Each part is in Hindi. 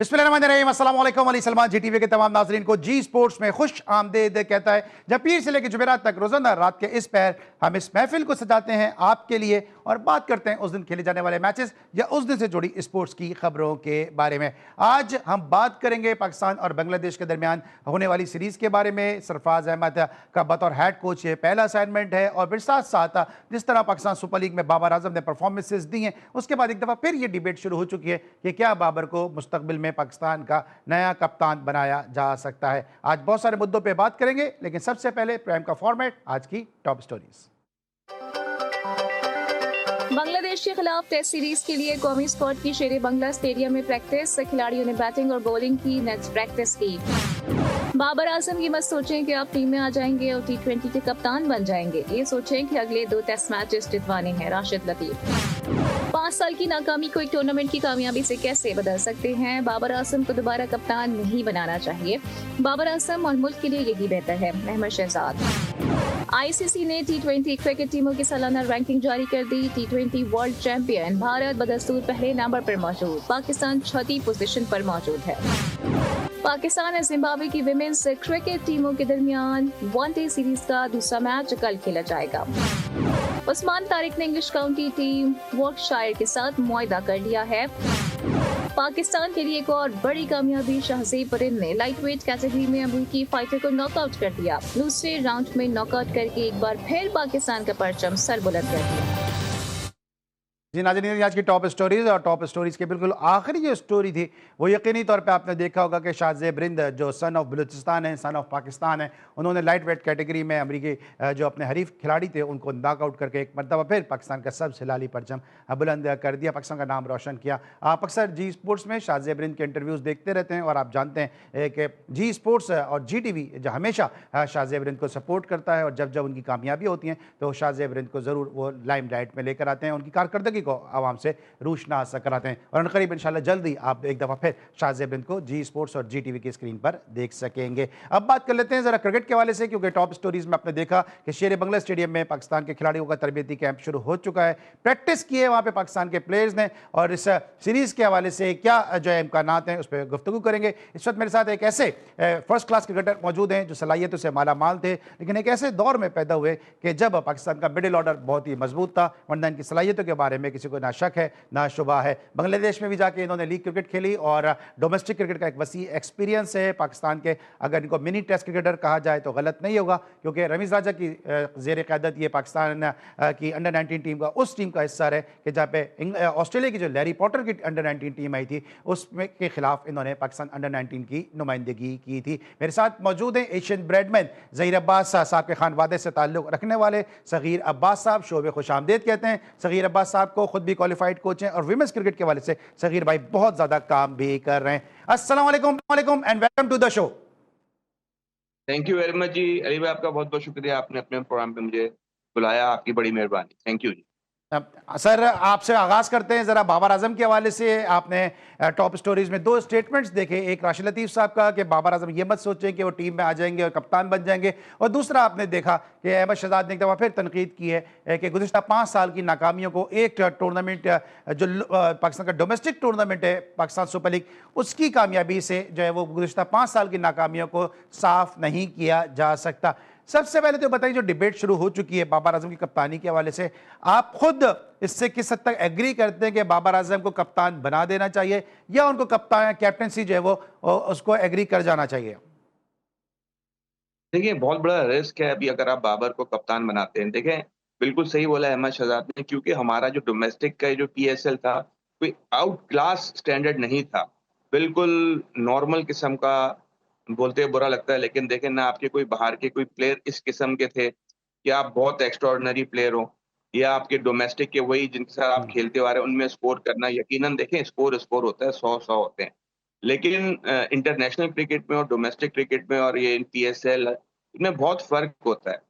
बिस्मिल्लाहिर्रहमानिर्रहीम, अस्सलाम वालेकुम। अली सलमान जी टीवी के तमाम नाजरीन को जी स्पोर्ट्स में खुश आमदेद कहता है। जब पीर से लेकर जुमेरात तक रोजाना रात के इस पैर हम इस महफिल को सजाते हैं आपके लिए और बात करते हैं उस दिन खेले जाने वाले मैचेस या उस दिन से जुड़ी स्पोर्ट्स की खबरों के बारे में। आज हम बात करेंगे पाकिस्तान और बांग्लादेश के दरमियान होने वाली सीरीज के बारे में। सरफराज अहमद का बतौर हेड कोच ये पहला असाइनमेंट है और फिर साथ साथ जिस तरह पाकिस्तान सुपर लीग में बाबर आजम ने परफॉर्मेंसेज दी हैं, उसके बाद एक दफ़ा फिर ये डिबेट शुरू हो चुकी है कि क्या बाबर को मुस्तकबिल में पाकिस्तान का नया कप्तान बनाया जा सकता है। आज बहुत सारे मुद्दों पे बात करेंगे, लेकिन सबसे पहले प्राइम का फॉर्मेट, आज की टॉप स्टोरीज। बांग्लादेश के खिलाफ टेस्ट सीरीज के लिए कौमी स्क्वाड की शेरे बंगला स्टेडियम में प्रैक्टिस। खिलाड़ियों ने बैटिंग और बॉलिंग की नेक्स्ट प्रैक्टिस की। बाबर आजम ये मत सोचें कि आप टीम में आ जाएंगे और T20 के कप्तान बन जाएंगे। ये सोचें कि अगले 2 टेस्ट मैचेस जितवाने हैं। राशिद लतीफ 5 साल की नाकामी को एक टूर्नामेंट की कामयाबी से कैसे बदल सकते हैं। बाबर आजम को दोबारा कप्तान नहीं बनाना चाहिए। बाबर आजम और मुल्क के लिए यही बेहतर है। अहमद शहजाद ICC ने T20 क्रिकेट टीमों की सालाना रैंकिंग जारी कर दी। T20 वर्ल्ड चैंपियन भारत बदस्तूर पहले नंबर पर मौजूद, पाकिस्तान छठी पोजीशन पर मौजूद है। पाकिस्तान और जिम्बाब्वे की विमेंस क्रिकेट टीमों के दरमियान वनडे सीरीज का दूसरा मैच कल खेला जाएगा। उस्मान तारिक ने इंग्लिश काउंटी टीम वॉर्कशायर के साथ मुआहदा कर लिया है। पाकिस्तान के लिए एक और बड़ी कामयाबी, शाहज़ेब परिंद ने लाइटवेट कैटेगरी में अमेरिकी फाइटर को नॉकआउट कर दिया। दूसरे राउंड में नॉकआउट करके एक बार फिर पाकिस्तान का परचम सर बुलंद कर दिया। जी नाज़रीन, आज की टॉप स्टोरीज और टॉप स्टोरीज के बिल्कुल आखिरी जो स्टोरी थी वो यकीनी तौर पे आपने देखा होगा कि शाहज़ेब परिंद जो सन ऑफ बलूचिस्तान है, सन ऑफ पाकिस्तान है, उन्होंने लाइट वेट कैटेगरी में अमेरिकी जो अपने हरीफ खिलाड़ी थे उनको नॉकआउट करके एक मरतबा फिर पाकिस्तान का सबसे लाली परचम बुलंद कर दिया, पाकिस्तान का नाम रोशन किया। आप अक्सर जी स्पोर्ट्स में शाहज़ेब परिंद के इंटरव्यूज़ देखते रहते हैं और आप जानते हैं कि जी स्पोर्ट्स और GTV जो हमेशा शाहज़ेब परिंद को सपोर्ट करता है और जब जब उनकी कामयाबी होती हैं तो शाहज़ेब परिंद को ज़रूर वो लाइमलाइट में लेकर आते हैं, उनकी कारकर्दगी को आवाम से रूशनास कराते हैं और करीब इंशाल्लाह जल्दी आप एक दफ़ा फिर शाहज़ेब परिंद को जी स्पोर्ट्स और GTV की स्क्रीन पर देख सकेंगे। अब बात कर लेते हैं ज़रा क्रिकेट के हवाले से, क्योंकि टॉप स्टोरीज में आपने देखा कि शेर बंगला स्टेडियम में पाकिस्तान के खिलाड़ियों का तरबियती कैंप शुरू हो चुका है। प्रैक्टिस की है वहाँ पे पाकिस्तान के प्लेयर्स ने और इस सीरीज़ के हवाले से क्या जो है इम्कानात हैं उस पर गुफ्तगू करेंगे। इस वक्त मेरे साथ एक ऐसे फर्स्ट क्लास क्रिकेटर मौजूद हैं जो सलाहियतों से माला माल थे, लेकिन एक ऐसे दौर में पैदा हुए कि जब पाकिस्तान का मिडिल ऑर्डर बहुत ही मजबूत था, वरना इनकी सलाहियतों के बारे में किसी को ना शक है ना शुबा है। बांग्लादेश में भी जाके इन्होंने लीग क्रिकेट खेली और डोमेस्टिक क्रिकेट का एक वसी एक्सपीरियंस है। पाकिस्तान के अगर इनको मिनी टेस्ट क्रिकेटर कहा जाए तो गलत नहीं होगा, क्योंकि रमीज़ राजा की ज़ेर क़यादत ये पाकिस्तान की अंडर 19 टीम का उस टीम का हिस्सा है कि जहाँ पे ऑस्ट्रेलिया की जो लैरी पॉटर की अंडर 19 टीम आई थी उसमें के खिलाफ इन्होंने पाकिस्तान अंडर 19 की नुमाइंदगी की थी। मेरे साथ मौजूद हैं एशियन ब्रेडमैन ज़हीर अब्बास साहब के खानवादे से ताल्लुक़ रखने वाले सग़ीर अब्बास साहब, शोबे खुश आमदेद कहते हैं। सग़ीर अब्बास साहब को खुद भी क्वालिफाइड कोच हैं और विमेंस क्रिकेट के वाले से सग़ीर भाई बहुत ज़्यादा काम भी कर रहे हैं। अस्सलाम वालेकुम and welcome to the show. Thank you very much जी। अली भाई आपका बहुत बहुत शुक्रिया, आपने अपने प्रोग्राम पे मुझे बुलाया, आपकी बड़ी मेहरबानी। Thank you ji. सर आपसे आगाज़ करते हैं ज़रा बाबर आजम के हवाले से। आपने टॉप स्टोरीज में 2 स्टेटमेंट्स देखे, एक राशिद लतीफ़ साहब का कि बाबर आजम ये मत सोचें कि वो टीम में आ जाएंगे और कप्तान बन जाएंगे, और दूसरा आपने देखा कि अहमद शहजाद ने एक दफ़ा फिर तनकीद की है कि गुज़िश्ता 5 साल की नाकामियों को एक टूर्नामेंट जो पाकिस्तान का डोमेस्टिक टूर्नामेंट है पाकिस्तान सुपर लीग, उसकी कामयाबी से जो है वो गुज़िश्ता 5 साल की नाकामियों को साफ नहीं किया जा सकता। सबसे पहले तो बताइए, जो डिबेट शुरू हो चुकी है बाबर आजम की कप्तानी के हवाले से, आप खुद इससे किस हद तक एग्री करते हैं कि बाबर आजम को कप्तान बना देना चाहिए या उनको कप्तान कैप्टनसी जो है वो उसको एग्री कर जाना चाहिए? देखिए बहुत बड़ा रिस्क है अभी अगर आप बाबर को कप्तान बनाते हैं। देखें बिल्कुल सही बोला अहमद शहजाद ने, क्योंकि हमारा जो डोमेस्टिक का जो PSL था कोई आउट क्लास स्टैंडर्ड नहीं था, बिल्कुल नॉर्मल किस्म का। बोलते बुरा लगता है लेकिन देखें ना, आपके कोई बाहर के कोई प्लेयर इस किस्म के थे कि आप बहुत एक्स्ट्राऑर्डिनरी प्लेयर हो, या आपके डोमेस्टिक के वही जिनके साथ आप खेलते आ रहे हैं उनमें स्कोर करना, यकीनन देखें स्कोर स्कोर होता है, 100 होते हैं। लेकिन इंटरनेशनल क्रिकेट में और डोमेस्टिक क्रिकेट में और ये PSL इनमें बहुत फ़र्क होता है।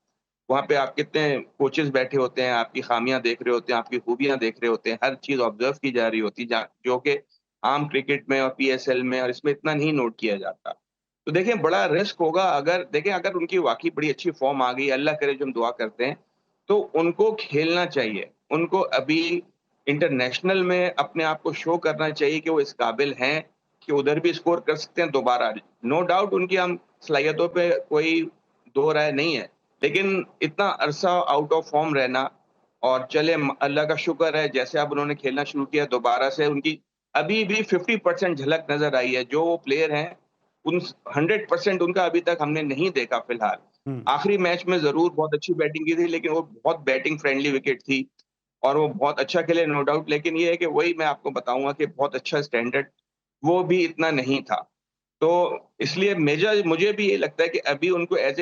वहाँ पे आप कितने कोचेज़ बैठे होते हैं, आपकी ख़ामियाँ देख रहे होते हैं, आपकी खूबियाँ देख रहे होते हैं, हर चीज़ ऑब्ज़र्व की जा रही होती है, जा जो कि आम क्रिकेट में और PSL में और इसमें इतना नहीं नोट किया जाता। तो देखें बड़ा रिस्क होगा अगर देखें अगर उनकी वाक़ई बड़ी अच्छी फ़ॉर्म आ गई, अल्लाह करे जो हम दुआ करते हैं, तो उनको खेलना चाहिए। उनको अभी इंटरनेशनल में अपने आप को शो करना चाहिए कि वो इस काबिल हैं कि उधर भी स्कोर कर सकते हैं दोबारा। नो डाउट उनकी हम सलाहियतों पे कोई दो राय नहीं है, लेकिन इतना अरसा आउट ऑफ फॉर्म रहना और चले अल्लाह का शुक्र है जैसे अब उन्होंने खेलना शुरू किया दोबारा से उनकी अभी भी 50% झलक नज़र आई है। जो वो प्लेयर हैं, उन 100% उनका अभी तक हमने नहीं देखा फिलहाल। हुँ। आखिरी मैच में ज़रूर बहुत अच्छी बैटिंग की थी, लेकिन वो बहुत बैटिंग फ्रेंडली विकेट थी और वो बहुत अच्छा खेले नो डाउट, लेकिन ये है कि वही मैं आपको बताऊँगा कि बहुत अच्छा स्टैंडर्ड वो भी इतना नहीं था। तो इसलिए मुझे भी ये लगता है कि अभी उनको एज़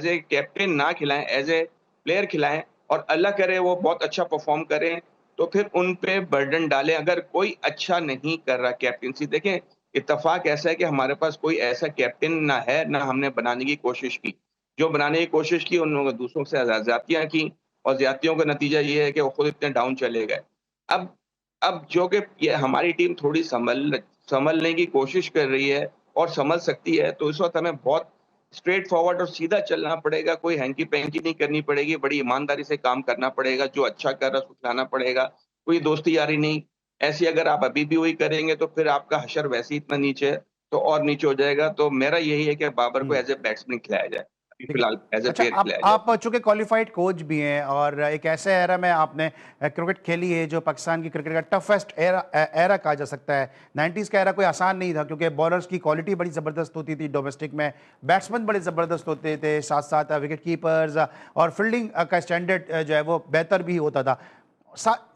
ए कैप्टन ना खिलाएँ, एज़ ए प्लेयर खिलाएँ और अल्लाह करे वो बहुत अच्छा परफ़ॉर्म करें, तो फिर उन पे बर्डन डालें। अगर कोई अच्छा नहीं कर रहा कैप्टेंसी देखें, इत्तेफ़ाक ऐसा है कि हमारे पास कोई ऐसा कैप्टन ना है, ना हमने बनाने की कोशिश की। जो बनाने की कोशिश की, उन लोगों ने दूसरों से ज़्यादतियाँ की और ज़्यादतियों का नतीजा ये है कि वो खुद इतने डाउन चले गए। अब अब जो कि ये हमारी टीम थोड़ी सँभलने की कोशिश कर रही है और सँभल सकती है, तो इस वक़्त हमें बहुत स्ट्रेट फॉरवर्ड और सीधा चलना पड़ेगा, कोई हैंकी-पैंकी नहीं करनी पड़ेगी, बड़ी ईमानदारी से काम करना पड़ेगा, जो अच्छा कर रहा है उसको खिलाना पड़ेगा, कोई दोस्ती यारी नहीं। ऐसे अगर आप अभी भी वही करेंगे तो फिर आपका हशर वैसे ही इतना नीचे है, तो और नीचे हो जाएगा। तो मेरा यही है कि बाबर को हुँ। एज़ ए बैट्समैन खिलाया जाए, अभी ठीक है। फिलहाल एज़ ए अच्छा प्लेयर खिलाया जाए। आप चूँकि क्वालिफ़ाइड कोच भी हैं और एक ऐसे एरा में आपने क्रिकेट खेली है जो पाकिस्तान की क्रिकेट का टफ़ेस्ट एरा कहा जा सकता है। 90s का एरा कोई आसान नहीं था क्योंकि बॉलर्स की क्वालिटी बड़ी ज़बरदस्त होती थी डोमेस्टिक में, बैट्समैन बड़े ज़बरदस्त होते थे, साथ-साथ विकेट कीपर्स और फील्डिंग का स्टैंडर्ड जो है वो बेहतर भी होता था।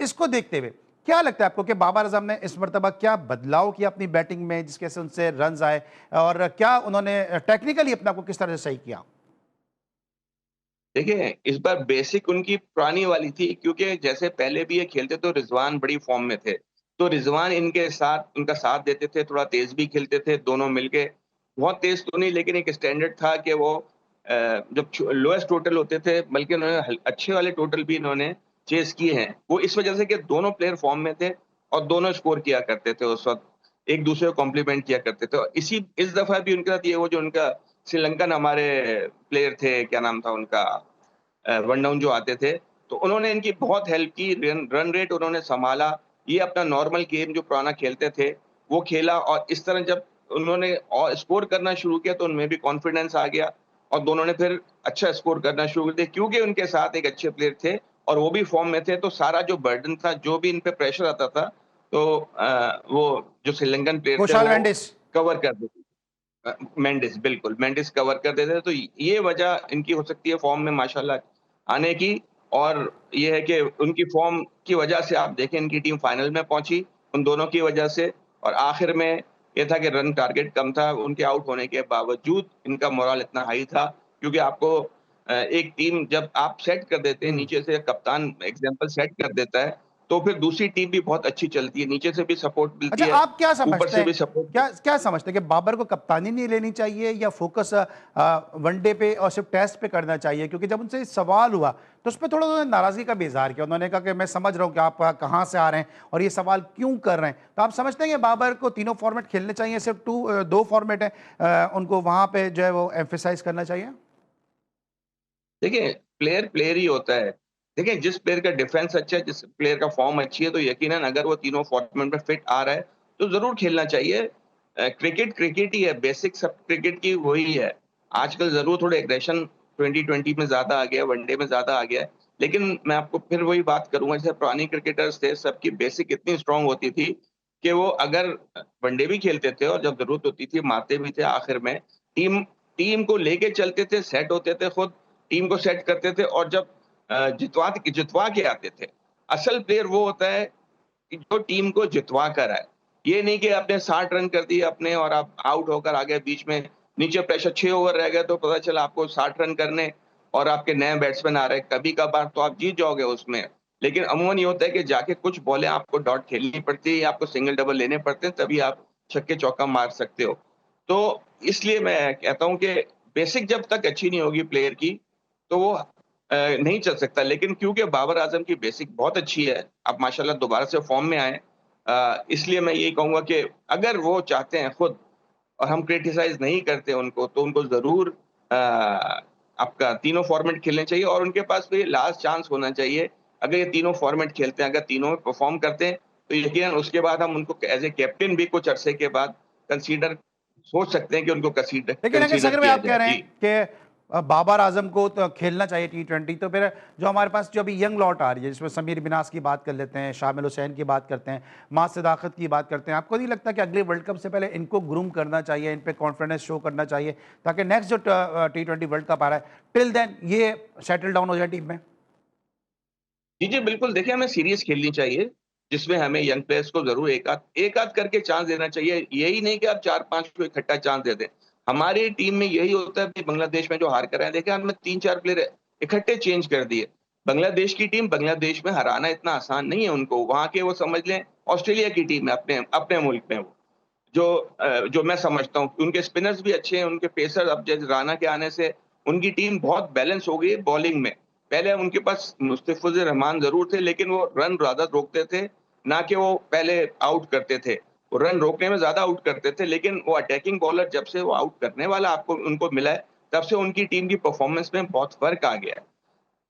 इसको देखते हुए क्या लगता है आपको कि बाबर आजम ने इस मर्तबा क्या बदलाव किया अपनी बैटिंग में जिसकी वजह से उनसे रन्स आए और क्या उन्होंने टेक्निकली अपने आप को किस तरह से सही किया? देखिए, इस बार बेसिक उनकी पुरानी वाली थी क्योंकि जैसे पहले भी ये खेलते तो रिज़वान बड़ी फ़ॉर्म में थे। तो रिज़वान इनके साथ उनका साथ देते थे, थोड़ा तेज़ भी खेलते थे दोनों मिलके। बहुत तेज़ तो नहीं लेकिन एक स्टैंडर्ड था कि वो जब लोएस्ट टोटल होते थे बल्कि उन्होंने अच्छे वाले टोटल भी इन्होंने चेज़ किए हैं। वो इस वज़ह से कि दोनों प्लेयर फ़ॉर्म में थे और दोनों स्कोर किया करते थे उस वक़्त, एक-दूसरे को कॉम्प्लीमेंट किया करते थे। और इस दफ़ा भी उनके साथ ये वो जो उनका श्रीलंकन हमारे प्लेयर थे, क्या नाम था उनका? वन डाउन जो आते थे, तो उन्होंने इनकी बहुत हेल्प की, रन रन रेट उन्होंने सँभाला। ये अपना नॉर्मल गेम जो पुराना खेलते थे, वो खेला और इस तरह जब उन्होंने और स्कोर करना शुरू किया, तो उनमें भी कॉन्फिडेंस आ गया और दोनों ने फिर अच्छा स्कोर करना शुरू कर दिया क्योंकि उनके साथ एक अच्छे प्लेयर थे और वो भी फ़ॉर्म में थे, तो सारा जो बर्डन था, जो भी इन पे प्रेशर आता था, तो वो जो श्रीलंकन प्लेयर थे, कुशाल वो मेंडिस। कवर कर देते थे। मेंडिस बिल्कुल, मेंडिस कवर कर देते थे, तो ये वजह इनकी हो सकती है फ़ॉर्म में माशाल्लाह आने की और ये है कि उनकी फ़ॉर्म की वजह से आप देखें इनकी टीम फाइनल में पहुँची, उन दोनों की वजह से और आखिर में ये था कि रन टारगेट कम था, उनके आउट होने के बावजूद इनका मोरल इतना हाई था क्योंकि आपको एक टीम जब आप सेट कर देते हैं हुँ। नीचे से कप्तान एग्ज़ाम्पल सेट कर देता है, तो फिर दूसरी टीम भी बहुत अच्छी चलती है, नीचे से भी सपोर्ट मिलती अच्छा, है, आप क्या ऊपर समझते से हैं भी सपोर्ट। क्या क्या समझते हैं कि बाबर को कप्तानी नहीं लेनी चाहिए या फोकस वनडे पे और सिर्फ टेस्ट पे करना चाहिए? क्योंकि जब उनसे सवाल हुआ तो उस पे थोड़ा उन्होंने नाराज़गी का भी इज़हार किया। उन्होंने कहा कि मैं समझ रहा हूँ कि आप कहाँ से आ रहे हैं और ये सवाल क्यों कर रहे हैं। तो आप समझते हैं कि बाबर को तीनों फॉर्मेट खेलने चाहिए, सिर्फ 2 फॉर्मेट है उनको वहाँ पे जो है वो एम्फसाइज़ करना चाहिए? देखिए, प्लेयर प्लेयर ही होता है। देखिए, जिस प्लेयर का डिफेंस अच्छा है, जिस प्लेयर का फॉर्म अच्छी है, तो यकीनन अगर वो तीनों फॉर्मेट में फिट आ रहा है, तो ज़रूर खेलना चाहिए। क्रिकेट क्रिकेट ही है, बेसिक सब क्रिकेट की वही है। आजकल ज़रूर थोड़े एग्रेशन 2020 में ज़्यादा आ गया है, वनडे में ज़्यादा आ गया है। लेकिन मैं आपको फिर वही बात करूँगा, जैसे पुराने क्रिकेटर्स थे, सबकी बेसिक इतनी स्ट्रॉन्ग होती थी कि वो अगर वनडे भी खेलते थे और जब ज़रूरत होती थी, मारते भी थे आखिर में। टीम टीम को लेके चलते थे, सेट होते थे खुद टीम को सेट करते थे और जब जितवा के आते थे। असल प्लेयर वो होता है कि जो टीम को जितवा कर आए। ये नहीं कि आपने 60 रन कर दिए अपने और आप आउट होकर आ गए बीच में, नीचे प्रेशर 6 ओवर रह गए तो पता चला आपको 60 रन करने और आपके नए बैट्समैन आ रहे हैं, कभी-कभार तो आप जीत जाओगे उसमें। लेकिन अमूमन ये होता है कि जाके कुछ बॉलें आपको डॉट खेलनी पड़ती है या आपको सिंगल डबल लेने पड़ते हैं, तभी आप छक्के-चौका मार सकते हो। तो इसलिए मैं कहता हूँ कि बेसिक जब तक अच्छी नहीं होगी प्लेयर की, तो वो नहीं चल सकता। लेकिन क्योंकि बाबर आज़म की बेसिक बहुत अच्छी है, अब माशाल्लाह दोबारा से फ़ॉर्म में आए इसलिए मैं यही कहूँगा कि अगर वो चाहते हैं खुद और हम क्रिटिसाइज़ नहीं करते उनको, तो उनको ज़रूर आपका तीनों फ़ॉर्मेट खेलने चाहिए और उनके पास फिर लास्ट चांस होना चाहिए। अगर ये तीनों फ़ॉर्मेट खेलते हैं, अगर तीनों में परफ़ॉर्म करते हैं, तो यकीनन उसके बाद हम उनको एज़ ए कैप्टन भी कुछ अरसे के बाद कंसीडर सोच सकते हैं कि उनको लेकिन अगर कंसीडर सगर में किया आप कह जाए। रहे हैं जी। कि बाबर आजम को तो खेलना चाहिए T20, तो फिर जो हमारे पास जो अभी यंग लॉट आ रही है, जिसमें समीर बिनास की बात कर लेते हैं, शामिल हुसैन की बात करते हैं, मां सदाकत की बात करते हैं, आपको नहीं लगता कि अगले वर्ल्ड कप से पहले इनको ग्रूम करना चाहिए, इन पे कॉन्फिडेंस शो करना चाहिए, ताकि नेक्स्ट जो T20 वर्ल्ड कप आ रहा है, टिल देन ये सेटल डाउन हो जाए टीम में? जी, जी, बिल्कुल। देखिए, हमें सीरीज़ खेलनी चाहिए, जिसमें हमें यंग प्लेयर्स को ज़रूर एक-आध करके चांस देना चाहिए। यही नहीं कि आप 4-5 को इकट्ठा चांस दे दें। हमारी टीम में यही होता है कि बांग्लादेश में जो हार कर आए हैं, देखिए हमने 3-4 प्लेयर इकट्ठे चेंज कर दिए। बांग्लादेश की टीम बांग्लादेश में हराना इतना आसान नहीं है उनको। वहाँ के वो समझ लें ऑस्ट्रेलिया की टीम है अपने अपने मुल्क में वो। जो मैं समझता हूँ कि उनके स्पिनर्स भी अच्छे हैं, उनके पेसर अब जैसे राणा के आने से उनकी टीम बहुत बैलेंस हो गई है बॉलिंग में। पहले उनके पास मुस्तफिज़ुर रहमान ज़रूर थे, लेकिन वो रन ज़्यादा रोकते थे, ना कि वो पहले आउट करते थे। वो रन रोकने में ज़्यादा आउट करते थे, लेकिन वो अटैकिंग बॉलर जब से वो आउट करने वाला आपको उनको मिला है, तब से उनकी टीम की परफ़ॉर्मेंस में बहुत फ़र्क आ गया है।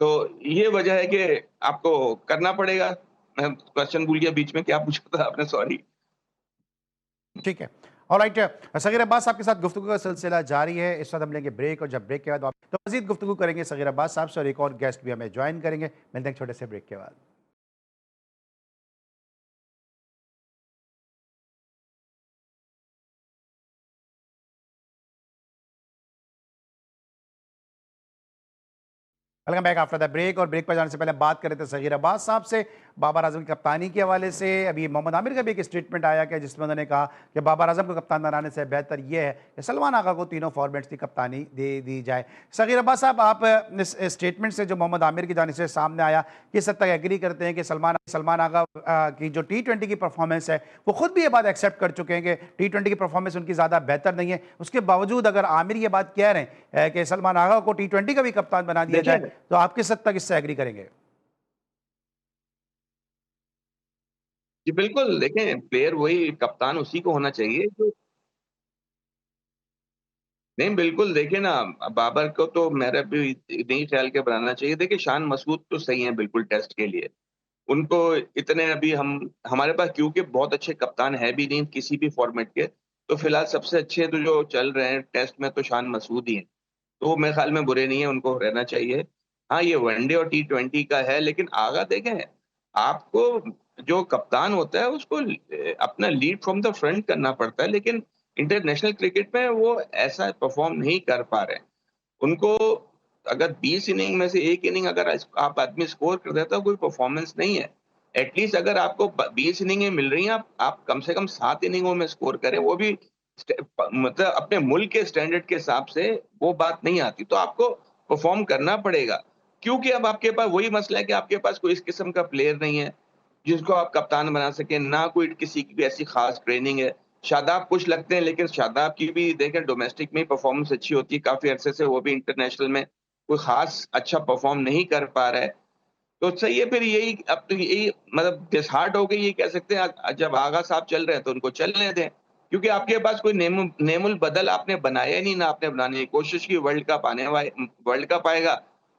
तो ये वजह है कि आपको करना पड़ेगा। मैं क्वेश्चन भूल गया बीच में, क्या पूछा था आपने? सॉरी। ठीक है। ऑलराइट, सगीर अब्बास आपके साथ गुफ्तगू का सिलसिला जारी है। इस वक्त हम लेंगे ब्रेक, और जब ब्रेक के बाद तो मजीद गुफ्तगू करेंगे सगीर अब्बास साहब से, और एक और गेस्ट भी हमें ज्वाइन करेंगे। मिलते हैं छोटे से ब्रेक के बाद। Welcome back after the break. और ब्रेक पर जाने से पहले बात कर रहे थे सगीर अब्बास साहब से बाबर आजम की कप्तानी के हवाले से। अभी मोहम्मद आमिर का भी एक स्टेटमेंट आया कि जिसमें उन्होंने कहा कि बाबर आजम को कप्तान बनाने से बेहतर यह है कि सलमान आगा को तीनों फॉर्मेट्स की कप्तानी दे दी जाए। सगीर अब्बास साहब, आप इस स्टेटमेंट से जो मोहम्मद आमिर की जानिब से सामने आया, किस हद तक एग्री करते हैं कि सलमान आगा की जो T20 की परफॉर्मेंस है, वो खुद भी ये बात एक्सेप्ट कर चुके हैं कि T20 की परफॉर्मेंस उनकी ज़्यादा बेहतर नहीं है, उसके बावजूद अगर आमिर ये बात कह रहे हैं कि सलमान आगा को T20 का भी कप्तान बना दिया जाए, देखिए तो आप किस हद तक इससे एग्री करेंगे? जी, बिल्कुल। देखें, प्लेयर वही कप्तान उसी को होना चाहिए जो नहीं, बिल्कुल। देखिए ना, बाबर को तो मेरा भी नहीं ख़्याल के बनाना चाहिए। देखिए, शान मसूद तो सही हैं बिल्कुल टेस्ट के लिए। उनको इतने अभी हम हमारे पास क्योंकि बहुत अच्छे कप्तान हैं भी नहीं किसी भी फ़ॉर्मेट के, तो फ़िलहाल सबसे अच्छे तो जो चल रहे हैं टेस्ट में तो शान मसूद ही हैं। तो वो मेरे ख़्याल में बुरे नहीं हैं, उनको रहना चाहिए। हाँ, ये वनडे और टी20 का है, लेकिन आगा देखें, आपको जो कप्तान होता है उसको अपना लीड फ्रॉम द फ्रंट करना पड़ता है, लेकिन इंटरनेशनल क्रिकेट में वो ऐसा परफ़ॉर्म नहीं कर पा रहे हैं। उनको अगर 20 इनिंग में से 1 इनिंग अगर आप आदमी स्कोर कर देता है, कोई परफ़ॉर्मेंस नहीं है। एटलीस्ट अगर आपको 20 इनिंगें मिल रही हैं, आप कम से कम 7 इनिंगों में स्कोर करें, वो भी मतलब अपने मुल्क के स्टैंडर्ड के हिसाब से वो बात नहीं आती, तो आपको परफ़ॉर्म करना पड़ेगा। क्योंकि अब आपके पास वही मसला है कि आपके पास कोई इस किस्म का प्लेयर नहीं है, जिसको आप कप्तान बना सकें, ना कोई किसी की भी ऐसी ख़ास ट्रेनिंग है। शादाब कुछ लगते हैं, लेकिन शादाब की भी देखें डोमेस्टिक में ही परफ़ॉर्मेंस अच्छी होती है, काफ़ी अरसे से वो भी इंटरनेशनल में कोई ख़ास अच्छा परफ़ॉर्म नहीं कर पा रहा है। तो सही है, फिर यही अब तो यही मतलब डिसहार्ट हो गई, ये कह सकते हैं। जब आगा साहब चल रहे हैं तो उनको चलने दें, क्योंकि आपके पास कोई नेमुल बदल आपने बनाया ही नहीं, ना आपने बनाने की कोशिश की। वर्ल्ड कप आएगा,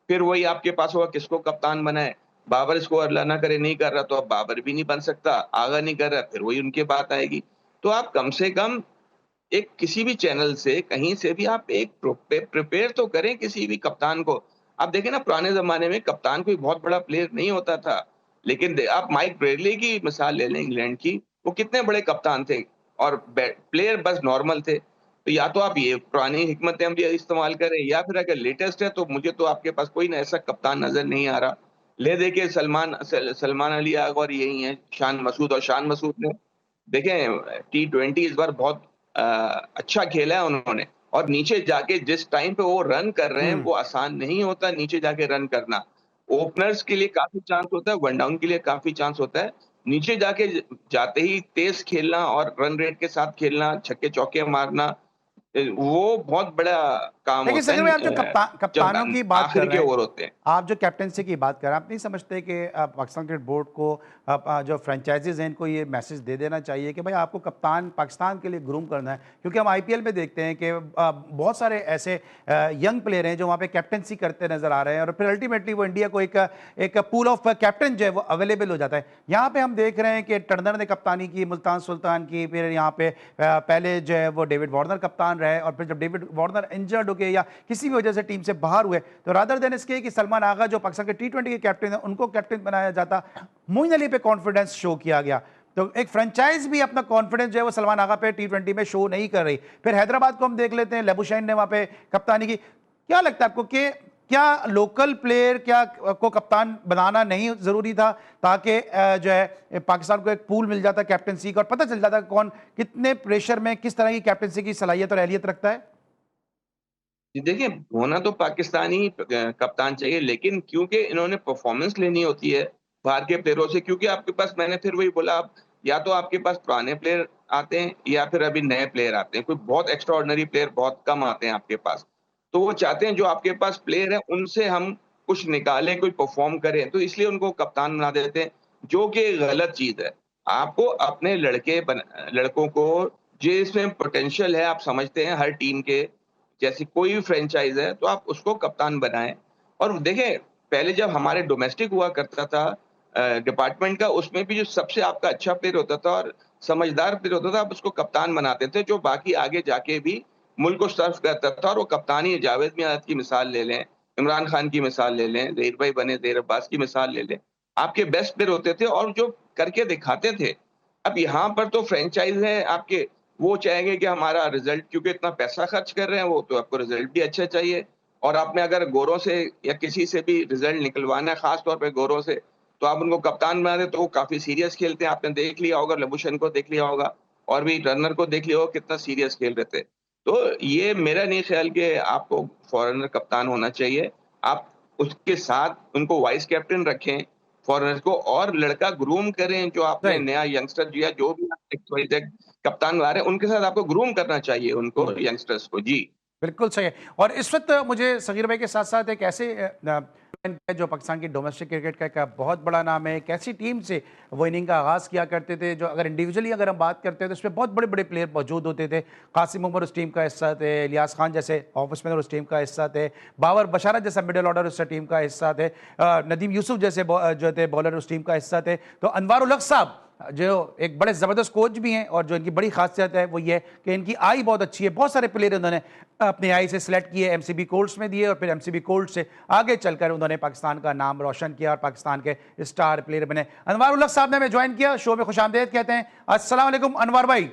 फिर वही आपके पास होगा किसको कप्तान बनाएँ। बाबर स्कोर अल्लाह ना करे नहीं कर रहा, तो अब बाबर भी नहीं बन सकता, आगा नहीं कर रहा, फिर वही उनकी बात आएगी। तो आप कम से कम एक किसी भी चैनल से, कहीं से भी आप एक प्रिपेयर तो करें किसी भी कप्तान को। आप देखें ना, पुराने ज़माने में कप्तान कोई बहुत बड़ा प्लेयर नहीं होता था। लेकिन आप माइक ब्रेडली की मिसाल ले लें इंग्लैंड की, वो कितने बड़े कप्तान थे और प्लेयर बस नॉर्मल थे। तो या तो आप ये पुरानी हिकमत अमली इस्तेमाल करें, या फिर अगर लेटेस्ट है तो मुझे तो आपके पास कोई ना ऐसा कप्तान नज़र नहीं आ रहा। ले देखिए सलमान अली आगा और यही हैं शान मसूद ने देखें टी20 इस बार बहुत अ, अच्छा खेला है उन्होंने। और नीचे जाके जिस टाइम पे वो रन कर रहे हैं, हुँ। वो आसान नहीं होता नीचे जाके रन करना। ओपनर्स के लिए काफ़ी चांस होता है, वन डाउन के लिए काफ़ी चांस होता है। नीचे जाके जाते ही तेज़ खेलना और रन रेट के साथ खेलना, छक्के-चौके मारना, वो बहुत बड़ा काम देखिए होता सकील भाई, आप जो है जब कप्तानों की बात आखिर कर के रहे हैं, ओवर होते हैं। आप जो कैप्टनसी की बात कर रहे हैं, आप नहीं समझते कि पाकिस्तान क्रिकेट बोर्ड को जो फ्रेंचाइजीज हैं इनको ये मैसेज दे देना चाहिए कि भाई आपको कप्तान पाकिस्तान के लिए ग्रूम करना है? क्योंकि हम आईपीएल में देखते हैं कि बहुत सारे ऐसे यंग प्लेयर हैं जो वहाँ पे कैप्टनसी करते नजर आ रहे हैं और फिर अल्टीमेटली वो इंडिया को एक पूल ऑफ कैप्टन जो है वो अवेलेबल हो जाता है। यहाँ पे हम देख रहे हैं कि टर्नर ने कप्तानी की, मुल्तान सुल्तान की, फिर यहाँ पे पहले जो है वो डेविड वार्नर कप्तान रहे और फिर जब डेविड वार्नर इंजर्ड हो गए या किसी भी वजह से टीम से बाहर हुए तो रादर देन इसके कि सलमान आगा जो पाकिस्तान के टी20 के कैप्टन है उनको कैप्टन बनाया जाता, मोइन अली पे कॉन्फिडेंस शो किया गया। तो एक फ्रेंचाइज भी अपना कॉन्फिडेंस जो है वो सलमान आगा पे टी20 में शो नहीं कर रही। फिर हैदराबाद को हम देख लेते हैं, लेबुशैन ने वहां पे कप्तानी की। क्या लगता है आपको कि क्या लोकल प्लेयर क्या को कप्तान बनाना नहीं जरूरी था ताकि जो है पाकिस्तान को एक पूल मिल जाता कैप्टनसी का और पता चल जाता कौन कितने प्रेशर में किस तरह की कैप्टनसी की सलाहियत और अहलियत रखता है? जी, देखिए होना तो पाकिस्तानी कप्तान चाहिए, लेकिन क्योंकि इन्होंने परफॉर्मेंस लेनी होती है बाहर के प्लेयरों से, क्योंकि आपके पास मैंने फिर वही बोला, आप या तो आपके पास पुराने प्लेयर आते हैं या फिर अभी नए प्लेयर आते हैं। कोई बहुत एक्स्ट्राऑर्डिनरी प्लेयर बहुत कम आते हैं आपके पास। तो वो चाहते हैं जो आपके पास प्लेयर हैं उनसे हम कुछ निकालें, कोई परफॉर्म करें, तो इसलिए उनको कप्तान बना देते हैं, जो कि गलत चीज़ है। आपको अपने लड़कों को जिसमें पोटेंशियल है, आप समझते हैं हर टीम के जैसी कोई भी फ्रेंचाइज़ है, तो आप उसको कप्तान बनाएँ। और देखें, पहले जब हमारे डोमेस्टिक हुआ करता था डिपार्टमेंट का, उसमें भी जो सबसे आपका अच्छा प्लेयर होता था और समझदार प्लेयर होता था, आप उसको कप्तान बनाते थे, जो बाकी आगे जाके भी मुल्क को सर्व करता था और वो कप्तान ही जावेद मियां की मिसाल ले लें, इमरान खान की मिसाल ले लें, ज़हीर भाई बने, ज़हीर अब्बास की मिसाल ले लें। आपके बेस्ट प्लेयर होते थे और जो करके दिखाते थे। अब यहाँ पर तो फ्रेंचाइज़ है आपके, वो चाहेंगे कि हमारा रिज़ल्ट, क्योंकि इतना पैसा खर्च कर रहे हैं वो, तो आपको रिज़ल्ट भी अच्छा चाहिए। और आपने अगर गोरों से या किसी से भी रिज़ल्ट निकलवाना है, ख़ास तौर पे गोरों से, तो आप उनको कप्तान बना दें, तो वो काफ़ी सीरियस खेलते हैं। आपने देख लिया होगा, लबुशेन को देख लिया होगा और भी टर्नर को देख लिया होगा, कितना सीरियस खेल रहे थे। तो ये मेरा नहीं ख़्याल कि आपको फॉरेनर कप्तान होना चाहिए। आप उसके साथ उनको वाइस कैप्टन रखें, फॉरेनर को, और लड़का ग्रूम करें, जो आपने राइट। नया यंगस्टर या जो भी आप XYZ कप्तान ला रहे हैं, उनके साथ आपको ग्रूम करना चाहिए उनको, यंगस्टर्स को। जी। बिल्कुल सही है। और इस वक्त मुझे सगीर भाई के साथ साथ एक ऐसे जो पाकिस्तान की डोमेस्टिक क्रिकेट का एक बहुत बड़ा नाम है, एक ऐसी टीम से वो इनिंग का आगाज़ किया करते थे जो अगर इंडिविजुअली अगर हम बात करते हैं तो उसमें बहुत बड़े बड़े प्लेयर मौजूद होते थे। कासिम उमर उस टीम का हिस्सा थे, इलियास खान जैसे ऑफ स्पिनर उस टीम का हिस्सा थे, बाबर बशारत जैसा मिडिल ऑर्डर उस टीम का हिस्सा थे, नदीम यूसुफ जैसे जो थे बॉलर उस टीम का हिस्सा थे। तो अनवार उल हक साहब जो एक बड़े ज़बरदस्त कोच भी हैं और जो इनकी बड़ी खासियत है वो ये है कि इनकी आई बहुत अच्छी है। बहुत सारे प्लेयर उन्होंने अपनी आई से सिलेक्ट किए, एमसीबी कोर्ट्स में दिए और फिर एमसीबी कोर्ट से आगे चलकर उन्होंने पाकिस्तान का नाम रोशन किया और पाकिस्तान के स्टार प्लेयर बने। अनवार उल हक साहब ने हमें ज्वाइन किया, शो में खुशामदीद कहते हैं। अस्सलाम वालेकुम अनवार भाई।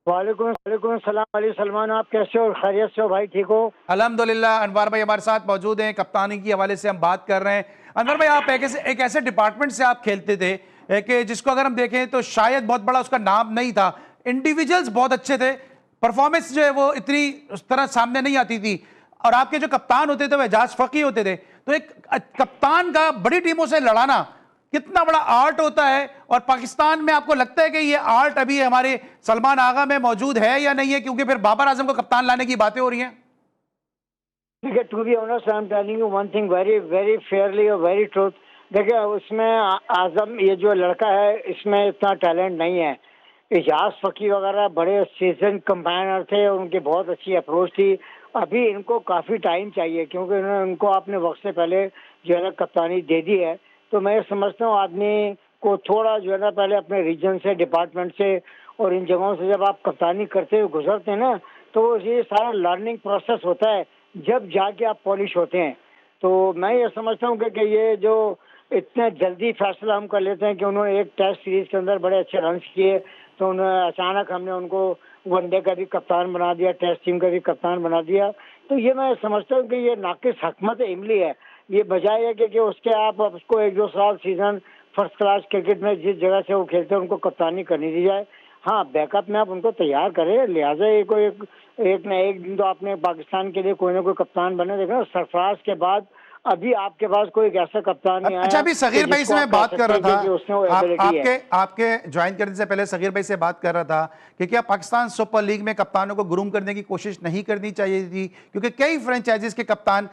वालेकुम सलाम अली सलमान, आप कैसे हो? खैरियत से हो भाई? ठीक हो? अल्हम्दुलिल्लाह। अनवार भाई हमारे साथ मौजूद हैं, कप्तानी की हवाले से हम बात कर रहे हैं। अनवर भाई, आप एक ऐसे डिपार्टमेंट से आप खेलते थे कि जिसको अगर हम देखें तो शायद बहुत बड़ा उसका नाम नहीं था, इंडिविजुअल्स बहुत अच्छे थे, परफॉर्मेंस जो है वो इतनी उस तरह सामने नहीं आती थी और आपके जो कप्तान होते थे वो एजाज फकी होते थे। तो एक कप्तान का बड़ी टीमों से लड़ाना कितना बड़ा आर्ट होता है और पाकिस्तान में आपको लगता है कि ये आर्ट अभी हमारे सलमान आगा में मौजूद है या नहीं है, क्योंकि फिर बाबर आजम को कप्तान लाने की बातें हो रही हैं? देखिए, to be honest I am telling you one thing very very fairly और वेरी ट्रूथ। देखिए, उसमें आजम ये जो लड़का है इसमें इतना टैलेंट नहीं है। एजाज फकी वगैरह बड़े सीजन कंबाइनर थे और उनकी बहुत अच्छी अप्रोच थी। अभी इनको काफ़ी टाइम चाहिए क्योंकि उनको आपने वक्त से पहले जो है ना कप्तानी दे दी है। तो मैं समझता हूँ आदमी को थोड़ा जो है ना पहले अपने रीजन से, डिपार्टमेंट से और इन जगहों से जब आप कप्तानी करते हुए गुजरते हैं ना, तो ये सारा लर्निंग प्रोसेस होता है, जब जाके आप पॉलिश होते हैं। तो मैं ये समझता हूँ कि ये जो इतने जल्दी फैसला हम कर लेते हैं कि उन्होंने एक टेस्ट सीरीज के अंदर बड़े अच्छे रन किए, तो उन्हें अचानक हमने उनको वनडे का भी कप्तान बना दिया, टेस्ट टीम का भी कप्तान बना दिया। तो ये मैं समझता हूँ कि ये नाकिस हकमत इमली है। ये बजाय है कि उसके आप उसको 1-2 साल सीजन फर्स्ट क्लास क्रिकेट में जिस जगह से वो खेलते हैं उनको कप्तानी करनी दी जाए। हाँ, बैकअप में आप उनको तैयार करें, लिहाजा एक न एक दिन तो आपने पाकिस्तान के लिए कोई ना कोई कप्तान बने। देखो, सरफराज के बाद अभी आपके पास कोई एक ऐसा कप्तान नहीं आया। अच्छा, अभी सगीर भाई से मैं बात कर रहा था, उसमें वो एबिलिटी है। आपके ज्वाइन करने से पहले सगीर भाई से बात कर रहा था कि क्या पाकिस्तान सुपर लीग में कप्तानों को ग्रूम करने की कोशिश नहीं करनी चाहिए थी, क्योंकि कई फ्रेंचाइजीज के कप्तान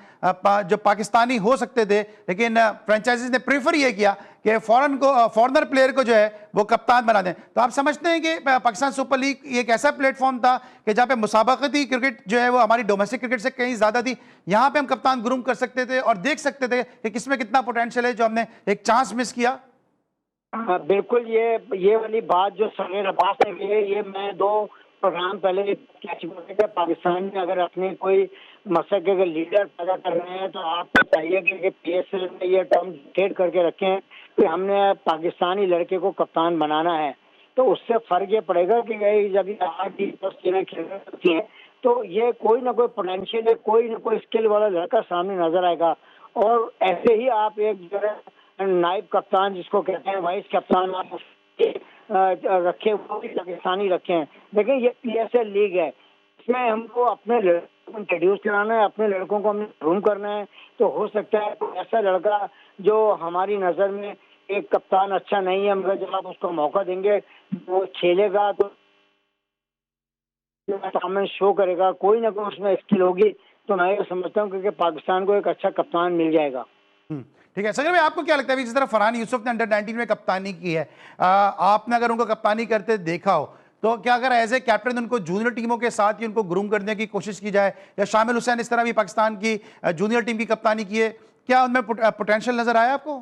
जो पाकिस्तानी हो सकते थे, लेकिन फ्रेंचाइजीज ने प्रेफर ये किया कि फॉरेनर प्लेयर को जो है वो कप्तान बना दें। तो आप समझते हैं कि पाकिस्तान सुपर लीग एक ऐसा प्लेटफॉर्म था कि जहां पे मुसाबकती क्रिकेट जो है वो हमारी डोमेस्टिक क्रिकेट से कहीं ज्यादा थी, यहां पे हम कप्तान ग्रूम कर सकते थे और देख सकते थे कि किसमें कितना पोटेंशियल है, जो हमने एक चांस मिस किया। हाँ बिल्कुल, ये वाली बात जो समीर अब्बास ने की है, ये मैं 2 प्रोग्राम पहले कह चुका था कि पाकिस्तान में अगर अपने कोई मसले के लीडर पैदा कर रहे हैं तो आपको चाहिए कि पीएसएल में ये टर्म डिक्टेट करके रखें कि हमने पाकिस्तानी लड़के को कप्तान बनाना है। तो उससे फर्क ये पड़ेगा कि जब ये 8-10 टीमें खेल रही हैं तो ये कोई ना कोई पोटेंशियल है, कोई ना कोई स्किल वाला लड़का सामने नजर आएगा। और ऐसे ही आप एक जो है नायब कप्तान जिसको कहते हैं, वाइस कप्तान आप रखें, वो भी पाकिस्तानी रखें। लेकिन ये पीएसएल लीग है, इसमें हमको अपने लड़कों को इंट्रोड्यूस कराना है, अपने लड़कों को हमें ग्रूम करना है। तो हो सकता है कोई ऐसा लड़का जो हमारी नज़र में एक कप्तान अच्छा नहीं है, मगर जब आप उसको मौका देंगे वो खेलेगा तो सामने शो करेगा, कोई ना कोई उसमें स्किल होगी, तो मैं ये समझता हूँ कि पाकिस्तान को एक अच्छा कप्तान मिल जाएगा। ठीक है सगर भाई, आपको क्या लगता है जिस तरह फरहान यूसुफ ने अंडर 19 में कप्तानी की है, आपने अगर उनको कप्तानी करते देखा हो, तो क्या अगर एज ए कैप्टन उनको जूनियर टीमों के साथ ही उनको ग्रूम करने की कोशिश की जाए, या शामिल हुसैन इस तरह भी पाकिस्तान की जूनियर टीम की कप्तानी की है, क्या उनमें पोटेंशियल नजर आया आपको?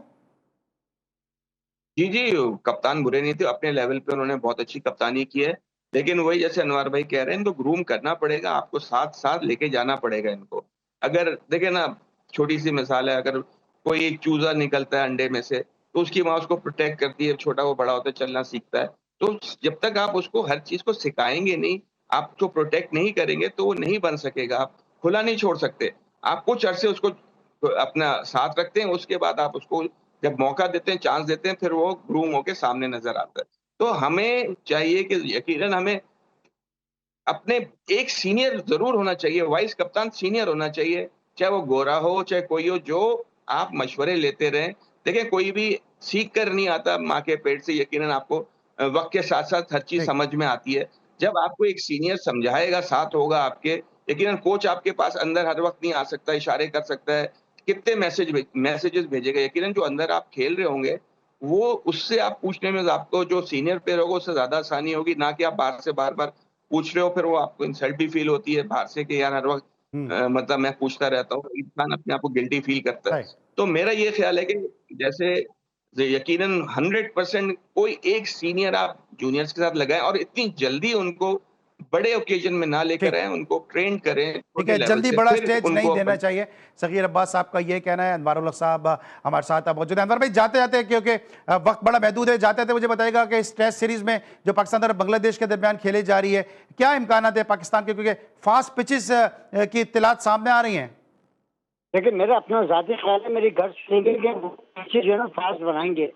जी जी, कप्तान बुरे नहीं थे, अपने लेवल पे उन्होंने बहुत अच्छी कप्तानी की है। लेकिन वही जैसे अनवर भाई कह रहे हैं, इनको ग्रूम करना पड़ेगा, आपको साथ साथ लेके जाना पड़ेगा इनको। अगर देखे ना, छोटी सी मिसाल है, अगर कोई एक चूजा निकलता है अंडे में से, तो उसकी माँ उसको प्रोटेक्ट करती है, छोटा वो बड़ा होता है, चलना सीखता है। तो जब तक आप उसको हर चीज को सिखाएंगे नहीं, आप उसको प्रोटेक्ट नहीं करेंगे, तो वो नहीं बन सकेगा। आप खुला नहीं छोड़ सकते, आप कुछ अरसे उसको अपना साथ रखते हैं, उसके बाद आप उसको जब मौका देते हैं, चांस देते हैं, फिर वो ग्रूम होके सामने नजर आता है। तो हमें चाहिए कि यकीनन हमें अपने एक सीनियर जरूर होना चाहिए, वाइस कप्तान सीनियर होना चाहिए, चाहे वो गोरा हो चाहे कोई हो, जो आप मशवरे लेते रहें। देखिए, कोई भी सीख कर नहीं आता माँ के पेट से, यकीनन आपको वक्त के साथ साथ हर चीज ठीक। समझ में आती है। जब आपको एक सीनियर समझाएगा, साथ होगा आपके, यकीनन कोच आपके पास अंदर हर वक्त नहीं आ सकता, इशारे कर सकता है, कितने मैसेजेस भेजेगा, यकीनन जो अंदर आप खेल रहे होंगे वो उससे आप पूछने में आपको जो सीनियर प्लेयर होगा उससे ज्यादा आसानी होगी, ना कि आप बाहर से बार बार पूछ रहे हो, फिर वो आपको इंसल्ट भी फील होती है बाहर से कि यार हर वक्त हम्म। मतलब मैं पूछता रहता हूँ, इंसान अपने आप को गिल्टी फील करता है। राइट। तो मेरा ये ख्याल है कि जैसे यकीनन 100% कोई एक सीनियर आप जूनियर्स के साथ लगाएं और इतनी जल्दी उनको बड़े ओकेजन में ना लेकर ठीक। आए, उनको ट्रेन करें ठीक छोटे है, लेवल जल्दी से, बड़ा फिर स्टेज नहीं उनको देना चाहिए। सगीर अब्बास साहब का ये कहना है। अनवारुल हक साहब हमारे साथ अब मौजूद है। अनवर भाई, जाते जाते, क्योंकि वक्त बड़ा महदूद है, जाते जाते मुझे बताएगा कि इस टेस्ट सीरीज में जो पाकिस्तान और बांग्लादेश के दरमियान खेली जा रही है, क्या इम्कान है पाकिस्तान के, क्योंकि फास्ट पिचेस की इत्तलात सामने आ रही हैं? लेकिन मेरा अपना ज़ाती ख्याल है, मेरी घर से पिचेस जो है ना फास्ट बनाएंगे।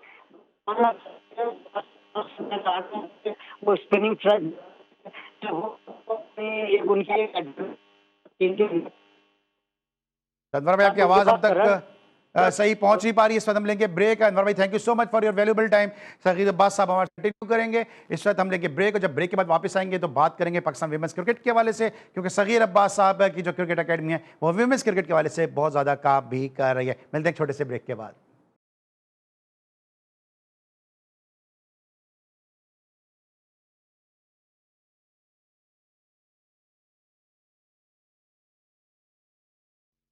वो स्पिनिंग ट्रैक तो उनकी अनवर भाई, आपकी आवाज अब तक सही पहुंच नहीं पा रही है। इस वक्त हम लेंगे ब्रेक। अनवर भाई, thank you so much for your valuable time. Sagir Abbas साहब हमारे कंटिन्यू करेंगे। इस वक्त हम लेंगे ब्रेक, और जब ब्रेक के बाद वापस आएंगे तो बात करेंगे पाकिस्तान विमेंस क्रिकेट के हवाले से, क्योंकि सगीर अब्बास साहब की जो क्रिकेट अकेडमी है वो विमेंस क्रिकेट के हवाले से बहुत ज्यादा काम भी कर रही है। मिलते हैं छोटे से ब्रेक के बाद।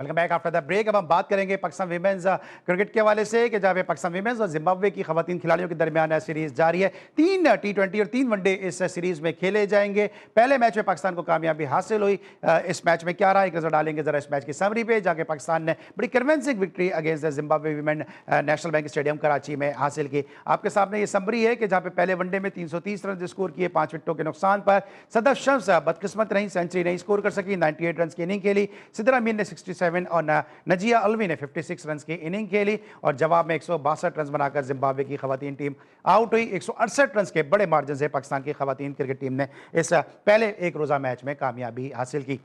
Welcome back after the break. अब हम बात करेंगे पाकिस्तान विमेंस क्रिकेट के हवाले से कि जहाँ पे पाकिस्तान विमेंस और जिम्बाब्वे की खवातीन खिलाड़ियों के दरमियान सीरीज जारी है। 3 T20 और 3 वनडे इस सीरीज में खेले जाएंगे। पहले मैच में पाकिस्तान को कामयाबी हासिल हुई। इस मैच में क्या रहा, एक नजर डालेंगे जरा इस मैच की समरी पे, जाके पाकिस्तान ने बड़ी convincing victory against Zimbabwe women national bank stadium Karachi में हासिल की। आपके सामने ये समरी है कि जहाँ पे पहले वनडे में 330 रन स्कोर किए 5 विकेटों के नुकसान पर। सदफ शम्स बदकिस्मत रही, सेंचुरी नहीं स्कोर कर सकी, 98 रन की इनिंग खेली। सिद्रा अमीन ने 67 और नजिया अलवी ने 56 रन की इनिंग खेली, और जवाब में 162 रन बनाकर जिम्बाब्वे की खवातीन टीम आउट हुई। 168 रन के बड़े मार्जिन से पाकिस्तान की खवातीन क्रिकेट टीम ने इस पहले एक रोजा मैच में कामयाबी हासिल की।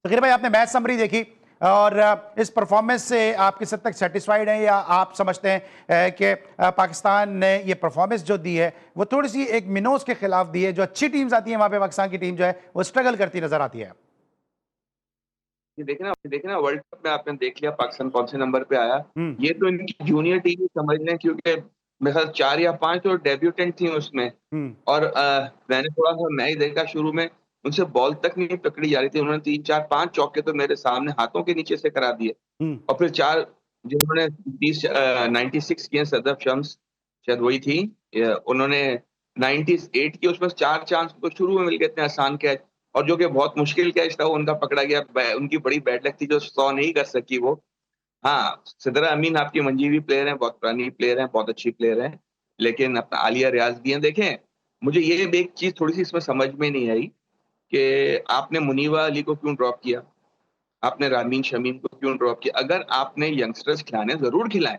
तकरीर भाई, आपने मैच समरी देखी, और इस परफॉर्मेंस से आप किस हद तक सेटिस्फाइड हैं, या आप समझते हैं कि पाकिस्तान ने ये परफॉर्मेंस जो दी है वो थोड़ी सी एक मिनोस के खिलाफ दी है? जो अच्छी टीम्स आती हैं वहाँ पे पाकिस्तान की टीम जो है वो स्ट्रगल करती नजर आती है। ये देखना वर्ल्ड कप में आपने देख लिया पाकिस्तान कौन से नंबर पे आया। हम्म। ये तो इनकी जूनियर टीम ही समझ लें, क्योंकि मेरे ख्याल 4 या 5 तो डेब्यूटेंट थी उसमें। हम्म। और मैंने थोड़ा सा मैच देखा, शुरू में उनसे बॉल तक नहीं पकड़ी जा रही थी। उन्होंने 3 4 5 चौके तो मेरे सामने हाथों के नीचे से करा दिए। हम्म। और फिर 4 जिन्होंने 96 किए, सदफ शम्स शायद वही थी, उन्होंने 98 की, उसमें 4 चांस तो शुरू में मिल गए थे आसान कैच, और जो कि बहुत मुश्किल कैच था वो उनका पकड़ा गया। उनकी बड़ी बैड लक थी जो 100 नहीं कर सकी वो। हाँ, सिद्रा अमीन आपकी मंजीवी प्लेयर हैं, बहुत पुरानी प्लेयर हैं, बहुत अच्छी प्लेयर हैं, लेकिन अपना आलिया रियाज भी हैं। देखें, मुझे ये एक चीज थोड़ी सी इसमें समझ में नहीं आई कि आपने मुनीवा अली को क्यों ड्रॉप किया, आपने रामीन शमीम को क्यों ड्रॉप किया? अगर आपने यंगस्टर्स खिलाने जरूर खिलाएं,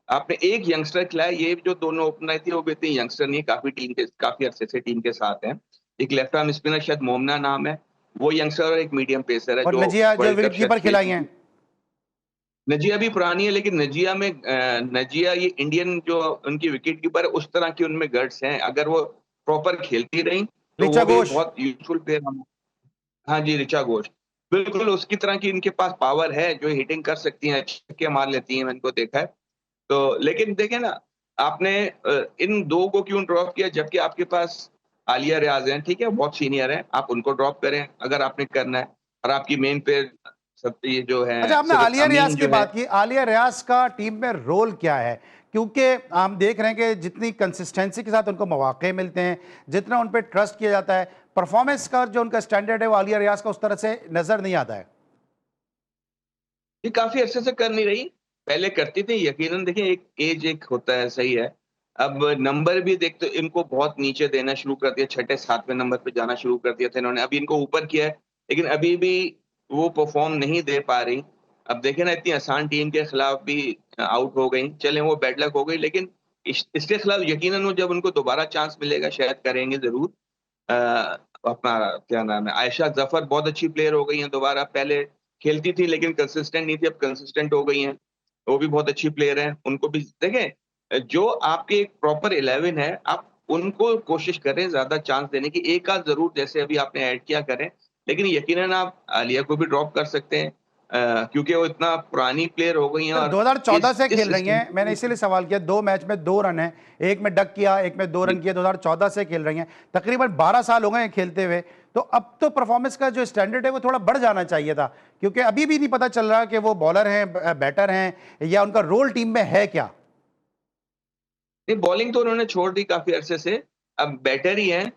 आपने एक यंगस्टर खिलाया। ये जो दोनों ओपनर थी वो भी इतने यंगस्टर नहीं, काफी अरसे से टीम के साथ हैं। एक लेफ्ट आर्म स्पिनर शायद मोमना नाम है, वो यंगस्टर, और एक मीडियम पेसर है और जो नजिया जो वर्ल्ड विकेट कप कीपर शायद खिलाई खेल हैं। चुकी। नजिया भी पुरानी है, लेकिन नजिया ये इंडियन जो उनकी विकेट कीपर है उस तरह की उनमें गट्स हैं। अगर वो प्रॉपर खेलती रही तो ऋचा वो भी घोष। बहुत यूजफुल प्लेयर हम। हाँ जी, ऋचा घोष, बिल्कुल उसकी तरह की इनके पास पावर है, जो हिटिंग कर सकती हैं, अच्छे छक्के मार लेती हैं, मैंने इनको देखा है। तो लेकिन देखें ना, आपने इन दो को क्यों ड्रॉप किया, जबकि आपके पास आलिया रियाज हैं, ठीक है, बहुत सीनियर हैं, आप उनको ड्रॉप करें अगर आपने करना है। और आपकी मेन पे सब ये जो है अच्छा, आपने सिर्फ आलिया रियाज अमीन की जो है। बात की, आलिया रियाज का टीम में रोल क्या है? क्योंकि हम देख रहे हैं कि जितनी कंसिस्टेंसी के साथ उनको मौके मिलते हैं, जितना उन पर ट्रस्ट किया जाता है, परफॉर्मेंस का जो उनका स्टैंडर्ड है वो आलिया रियाज का उस तरह से नजर नहीं आता है। ये काफी अरसे से कर नहीं रही, पहले करती थी यकीनन। देखिए, एक एज एक होता है, सही है। अब नंबर भी देखते इनको बहुत नीचे देना शुरू कर दिया, 6-7वें नंबर पे जाना शुरू कर दिया था इन्होंने। अभी इनको ऊपर किया है, लेकिन अभी भी वो परफॉर्म नहीं दे पा रही। अब देखे ना, इतनी आसान टीम के खिलाफ भी आउट हो गई, चले वो बैड लक हो गई, लेकिन इसके खिलाफ यकीनन वो जब उनको दोबारा चांस मिलेगा शायद करेंगे जरूर। अ, अपना क्या नाम है, आयशा जफर बहुत अच्छी प्लेयर हो गई हैं दोबारा। पहले खेलती थी लेकिन कंसिस्टेंट नहीं थी, अब कंसिस्टेंट हो गई हैं, वो भी बहुत अच्छी प्लेयर हैं। उनको भी देखें, जो आपके एक प्रॉपर 11 है, आप उनको कोशिश करें ज्यादा चांस देने की। एक आध जरूर जैसे अभी आपने ऐड किया करें, लेकिन यकीनन आप आलिया को भी ड्रॉप कर सकते हैं, क्योंकि वो इतना पुरानी प्लेयर हो गई हैं। सर और 2014 से इस खेल रही हैं, मैंने इसीलिए सवाल किया। 2 मैच में 2 रन है, एक में डक किया, एक में 2 रन किया। 2014 से खेल रही हैं, तकरीबन 12 साल हो गए हैं खेलते हुए। तो अब तो परफॉर्मेंस का जो स्टैंडर्ड है वो थोड़ा बढ़ जाना चाहिए था, क्योंकि अभी भी नहीं पता चल रहा कि वो बॉलर हैं, बैटर हैं, या उनका रोल टीम में है क्या। नहीं, बॉलिंग तो उन्होंने छोड़ दी काफी अरसे से, अब बैटर ही हैं।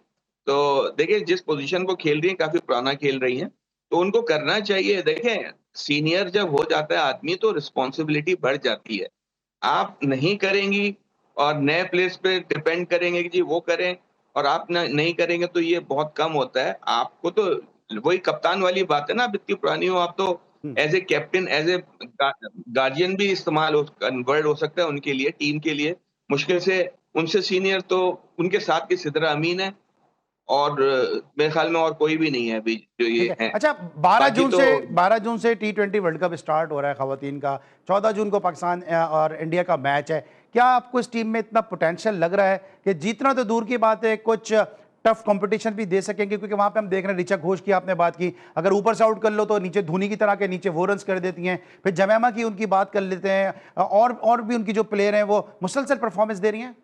तो देखिए, जिस पोजीशन को खेल रही हैं काफी पुराना खेल रही हैं, तो उनको करना चाहिए। देखें, सीनियर जब हो जाता है आदमी तो रिस्पॉन्सिबिलिटी बढ़ जाती है। आप नहीं करेंगी और नए प्लेयर्स पे डिपेंड करेंगे कि जी वो करें, और आप नहीं करेंगे तो ये बहुत कम होता है। आपको तो वही कप्तान वाली बात है ना, आप इतनी पुरानी हो, आप तो as a captain, as a guardian भी इस्तेमाल वर्ड हो सकता है उनके लिए, टीम के लिए। मुश्किल से उनसे सीनियर तो उनके साथ की सिद्रा अमीन है, और मेरे ख्याल में और कोई भी नहीं है अभी जो ठीक ये है। हैं। अच्छा, 12 बाकी जून तो से 12 जून से T20 वर्ल्ड कप स्टार्ट हो रहा है खवातीन का। 14 जून को पाकिस्तान और इंडिया का मैच है। क्या आपको इस टीम में इतना पोटेंशियल लग रहा है कि जीतना तो दूर की बात है, कुछ टफ कंपटीशन भी दे सकेंगे? क्योंकि वहां पे हम देख रहे हैं, ऋचा घोष की आपने बात की, अगर ऊपर से आउट कर लो तो नीचे धोनी की तरह के नीचे वो रन कर देती हैं। फिर जमैमा की उनकी बात कर लेते हैं, और भी उनकी जो प्लेयर हैं वो मुसलसल परफॉर्मेंस दे रही हैं।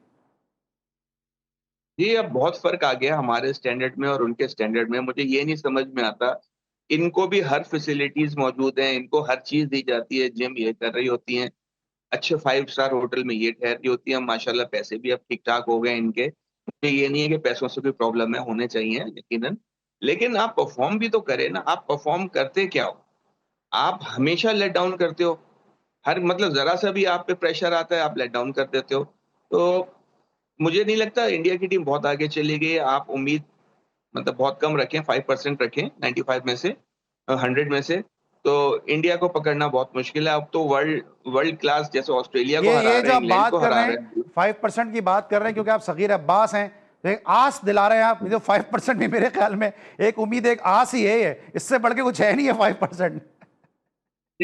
ये अब बहुत फर्क आ गया हमारे स्टैंडर्ड में और उनके स्टैंडर्ड में। मुझे ये नहीं समझ में आता, इनको भी हर फैसिलिटीज मौजूद हैं, इनको हर चीज दी जाती है, जिम ये कर रही होती हैं, अच्छे 5 स्टार होटल में ये ठहर रही होती है। माशाल्लाह पैसे भी अब ठीक ठाक हो गए इनके। मुझे ये नहीं है कि पैसों से कोई प्रॉब्लम है, होने चाहिए यकीनन, लेकिन आप परफॉर्म भी तो करें ना। आप परफॉर्म करते क्या हो? आप हमेशा लेट डाउन करते हो, हर मतलब जरा सा भी आप पे प्रेशर आता है आप लेट डाउन कर देते हो। तो मुझे नहीं लगता इंडिया की टीम बहुत आगे चली गई है। आप उम्मीद मतलब बहुत कम रखें, 5% रखें 95 में से, 100 में से। तो इंडिया को पकड़ना बहुत मुश्किल है। अब तो वर्ल्ड वर्ल्ड क्लास जैसे ऑस्ट्रेलिया को हरा ये रहे जो हैं, आप इंग्लैंड बात को कर हरा रहे रहे हैं, हैं। 5% की बात कर रहे हैं, क्योंकि आप सगीर अब्बास हैं, तो एक आस दिला रहे हैं आप। जो 5% भी मेरे ख्याल में एक उम्मीद, एक आस ही है, ये इससे बढ़ के कुछ है नहीं है 5%।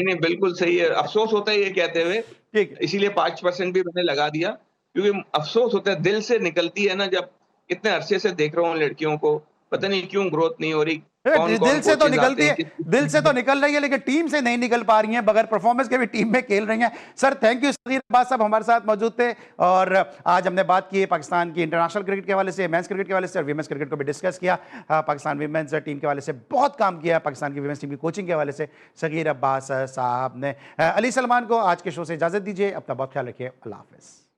नहीं नहीं, बिल्कुल सही है। अफसोस होता है ये कहते हुए, ठीक है। इसीलिए 5% भी मैंने लगा दिया, क्योंकि अफसोस होता है, दिल से निकलती है ना, जब इतने अरसे से देख रहा हूँ लड़कियों को, पता नहीं क्यों ग्रोथ नहीं हो रही, कौन कौन दिल से तो कोचेज आते निकलती हैं, है, किस दिल से तो निकल रही है, लेकिन टीम से नहीं निकल पा रही हैं, बगैर परफॉर्मेंस के भी टीम में खेल रही हैं। Sir thank you, Sagir Abbas साहब हमारे साथ मौजूद थे, और आज हमने बात की है पाकिस्तान की इंटरनेशनल क्रिकेट के हवाले से, मेंस क्रिकेट के हवाले से, और वीमेंस क्रिकेट को भी डिस्कस किया। पाकिस्तान वीमेंस टीम के हवाले से बहुत काम किया है, पाकिस्तान की वीमेंस टीम की कोचिंग के हवाले से सगीर अब्बास साहब ने। अली सलमान को आज के शो से इजाजत दीजिए, अपना बहुत ख्याल रखिए, अल्लाह हाफिज।